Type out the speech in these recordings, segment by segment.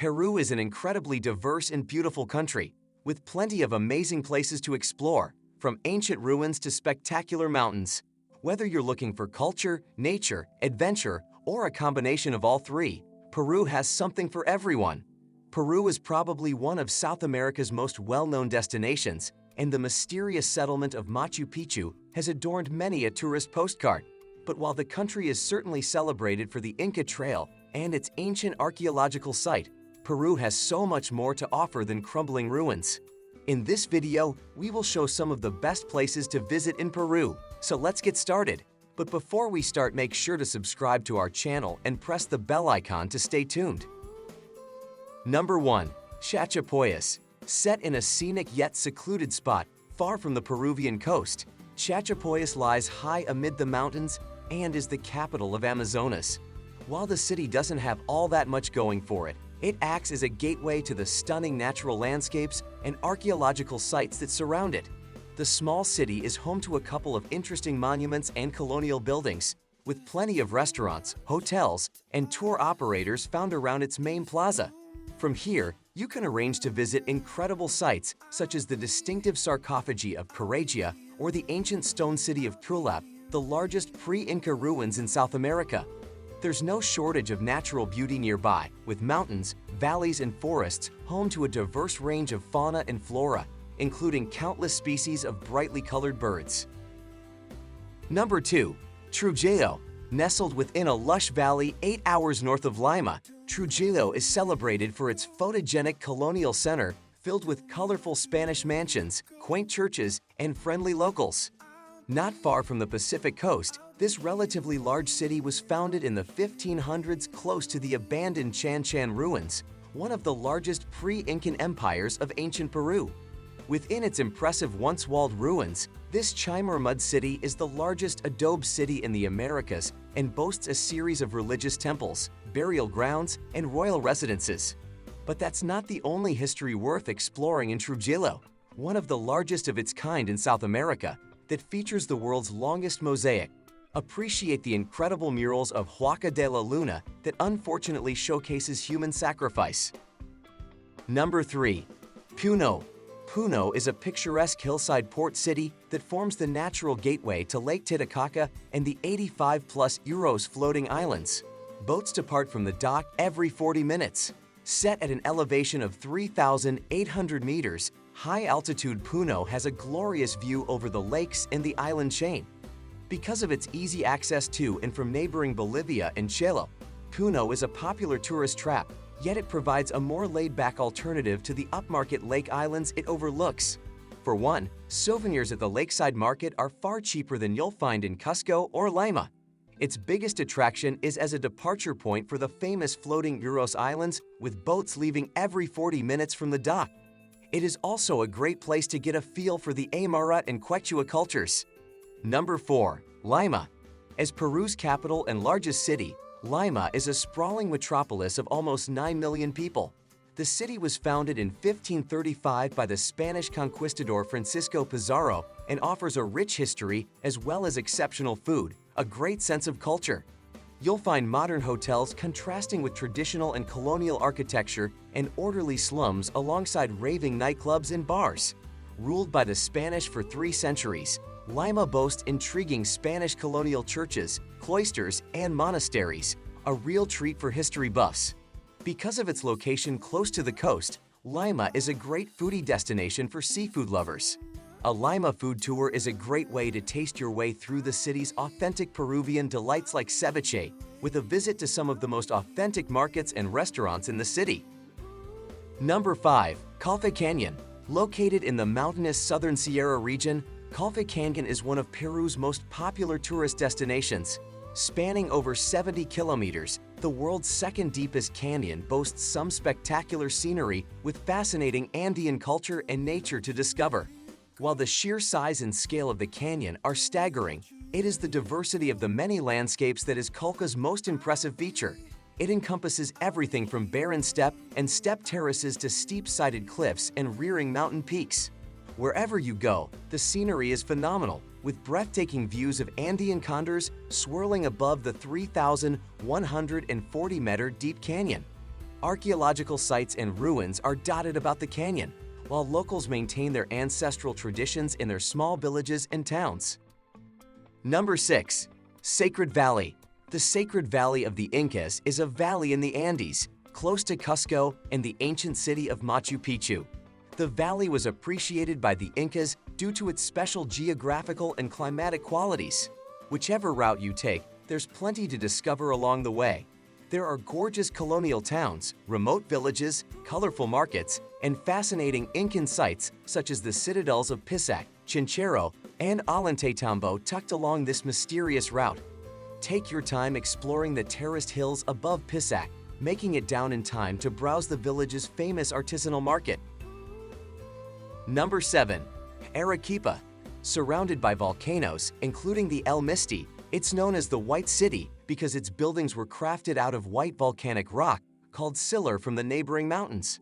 Peru is an incredibly diverse and beautiful country, with plenty of amazing places to explore, from ancient ruins to spectacular mountains. Whether you're looking for culture, nature, adventure, or a combination of all three, Peru has something for everyone. Peru is probably one of South America's most well-known destinations, and the mysterious settlement of Machu Picchu has adorned many a tourist postcard. But while the country is certainly celebrated for the Inca Trail and its ancient archaeological site, Peru has so much more to offer than crumbling ruins. In this video, we will show some of the best places to visit in Peru, so let's get started. But before we start, make sure to subscribe to our channel and press the bell icon to stay tuned. Number 1. Chachapoyas. Set in a scenic yet secluded spot far from the Peruvian coast, Chachapoyas lies high amid the mountains and is the capital of Amazonas. While the city doesn't have all that much going for it, it acts as a gateway to the stunning natural landscapes and archaeological sites that surround it. The small city is home to a couple of interesting monuments and colonial buildings, with plenty of restaurants, hotels, and tour operators found around its main plaza. From here, you can arrange to visit incredible sites such as the distinctive sarcophagi of Peregia or the ancient stone city of Pulap, the largest pre-Inca ruins in South America. There's no shortage of natural beauty nearby, with mountains, valleys, and forests home to a diverse range of fauna and flora, including countless species of brightly colored birds. Number 2. Trujillo. Nestled within a lush valley 8 hours north of Lima, Trujillo is celebrated for its photogenic colonial center filled with colorful Spanish mansions, quaint churches, and friendly locals. Not far from the Pacific coast, this relatively large city was founded in the 1500s close to the abandoned Chan Chan ruins, one of the largest pre-Incan empires of ancient Peru. Within its impressive once-walled ruins, this Chimer mud city is the largest adobe city in the Americas and boasts a series of religious temples, burial grounds, and royal residences. But that's not the only history worth exploring in Trujillo, one of the largest of its kind in South America, that features the world's longest mosaic. Appreciate the incredible murals of Huaca de la Luna that unfortunately showcases human sacrifice. Number 3. Puno. Puno is a picturesque hillside port city that forms the natural gateway to Lake Titicaca and the 85+ Euros floating islands. Boats depart from the dock every 40 minutes. Set at an elevation of 3,800 meters, high-altitude Puno has a glorious view over the lakes and the island chain. Because of its easy access to and from neighboring Bolivia and Chile, Puno is a popular tourist trap, yet it provides a more laid-back alternative to the upmarket lake islands it overlooks. For one, souvenirs at the lakeside market are far cheaper than you'll find in Cusco or Lima. Its biggest attraction is as a departure point for the famous floating Euros Islands, with boats leaving every 40 minutes from the dock. It is also a great place to get a feel for the Aymara and Quechua cultures. Number 4. Lima. As Peru's capital and largest city, Lima is a sprawling metropolis of almost 9 million people. The city was founded in 1535 by the Spanish conquistador Francisco Pizarro and offers a rich history as well as exceptional food, a great sense of culture. You'll find modern hotels contrasting with traditional and colonial architecture and orderly slums alongside raving nightclubs and bars. Ruled by the Spanish for 3 centuries, Lima boasts intriguing Spanish colonial churches, cloisters, and monasteries, a real treat for history buffs. Because of its location close to the coast, Lima is a great foodie destination for seafood lovers. A Lima food tour is a great way to taste your way through the city's authentic Peruvian delights like ceviche, with a visit to some of the most authentic markets and restaurants in the city. Number 5. Calfe Canyon. Located in the mountainous southern Sierra region, Calfe Canyon is one of Peru's most popular tourist destinations. Spanning over 70 kilometers, the world's second deepest canyon boasts some spectacular scenery with fascinating Andean culture and nature to discover. While the sheer size and scale of the canyon are staggering, it is the diversity of the many landscapes that is Calca's most impressive feature. It encompasses everything from barren steppe and step terraces to steep-sided cliffs and rearing mountain peaks. Wherever you go, the scenery is phenomenal, with breathtaking views of Andean condors swirling above the 3,140-meter deep canyon. Archaeological sites and ruins are dotted about the canyon, while locals maintain their ancestral traditions in their small villages and towns. Number 6. Sacred Valley. The Sacred Valley of the Incas is a valley in the Andes, close to Cusco and the ancient city of Machu Picchu. The valley was appreciated by the Incas due to its special geographical and climatic qualities. Whichever route you take, there's plenty to discover along the way. There are gorgeous colonial towns, remote villages, colorful markets, and fascinating Incan sites such as the citadels of Pisac, Chinchero, and Ollantaytambo tucked along this mysterious route. Take your time exploring the terraced hills above Pisac, making it down in time to browse the village's famous artisanal market. Number 7. Arequipa. Surrounded by volcanoes, including the El Misti, it's known as the White City because its buildings were crafted out of white volcanic rock called sillar from the neighboring mountains.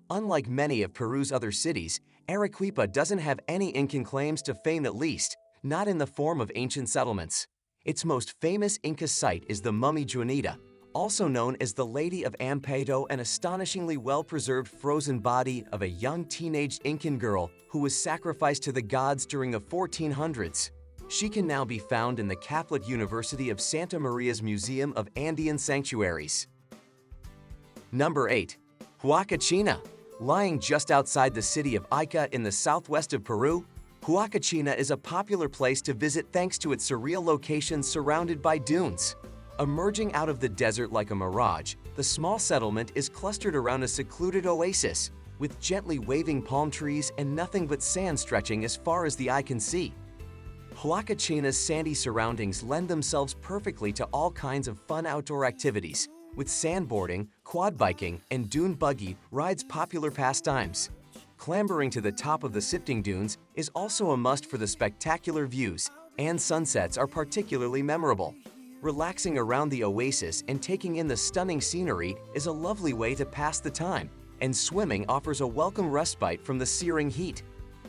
Unlike many of Peru's other cities, Arequipa doesn't have any Incan claims to fame, at least not in the form of ancient settlements. Its most famous Inca site is the Mummy Juanita, also known as the Lady of Ampeito, an astonishingly well-preserved frozen body of a young teenage Incan girl who was sacrificed to the gods during the 1400s. She can now be found in the Catholic University of Santa Maria's Museum of Andean Sanctuaries. Number 8. Huacachina. Lying just outside the city of Ica in the southwest of Peru, Huacachina is a popular place to visit thanks to its surreal location surrounded by dunes. Emerging out of the desert like a mirage, the small settlement is clustered around a secluded oasis, with gently waving palm trees and nothing but sand stretching as far as the eye can see. Huacachina's sandy surroundings lend themselves perfectly to all kinds of fun outdoor activities, with sandboarding, quad biking, and dune buggy rides popular pastimes. Clambering to the top of the sifting dunes is also a must for the spectacular views, and sunsets are particularly memorable. Relaxing around the oasis and taking in the stunning scenery is a lovely way to pass the time, and swimming offers a welcome respite from the searing heat.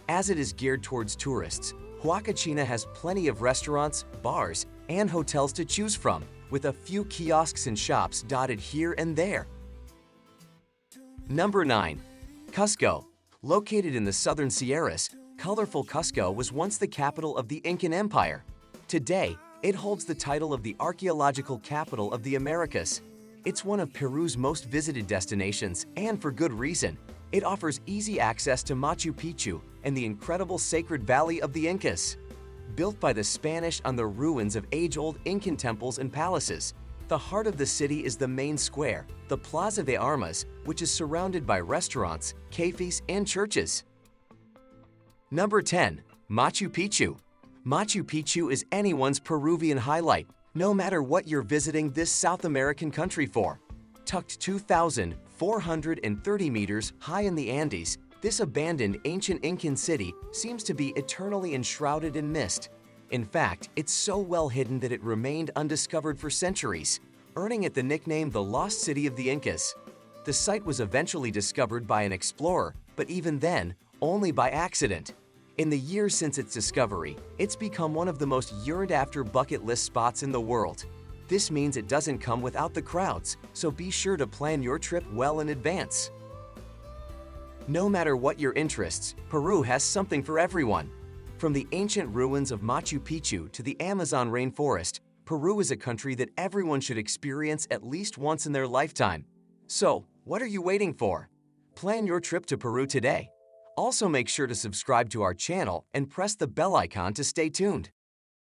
As it is geared towards tourists, Huacachina has plenty of restaurants, bars, and hotels to choose from, with a few kiosks and shops dotted here and there. Number 9. Cusco. Located in the southern Sierras, colorful Cusco was once the capital of the Incan Empire. Today, it holds the title of the archaeological capital of the Americas. It's one of Peru's most visited destinations, and for good reason. It offers easy access to Machu Picchu and the incredible Sacred Valley of the Incas. Built by the Spanish on the ruins of age-old Incan temples and palaces, the heart of the city is the main square, the Plaza de Armas, which is surrounded by restaurants, cafes, and churches. Number 10. Machu Picchu. Machu Picchu is anyone's Peruvian highlight, no matter what you're visiting this South American country for. Tucked 2,430 meters high in the Andes, this abandoned ancient Incan city seems to be eternally enshrouded in mist. In fact, it's so well hidden that it remained undiscovered for centuries, earning it the nickname the Lost City of the Incas. The site was eventually discovered by an explorer, but even then, only by accident. In the years since its discovery, it's become one of the most yearned-after bucket list spots in the world. This means it doesn't come without the crowds, so be sure to plan your trip well in advance. No matter what your interests, Peru has something for everyone. From the ancient ruins of Machu Picchu to the Amazon rainforest, Peru is a country that everyone should experience at least once in their lifetime. So, what are you waiting for? Plan your trip to Peru today. Also, make sure to subscribe to our channel and press the bell icon to stay tuned.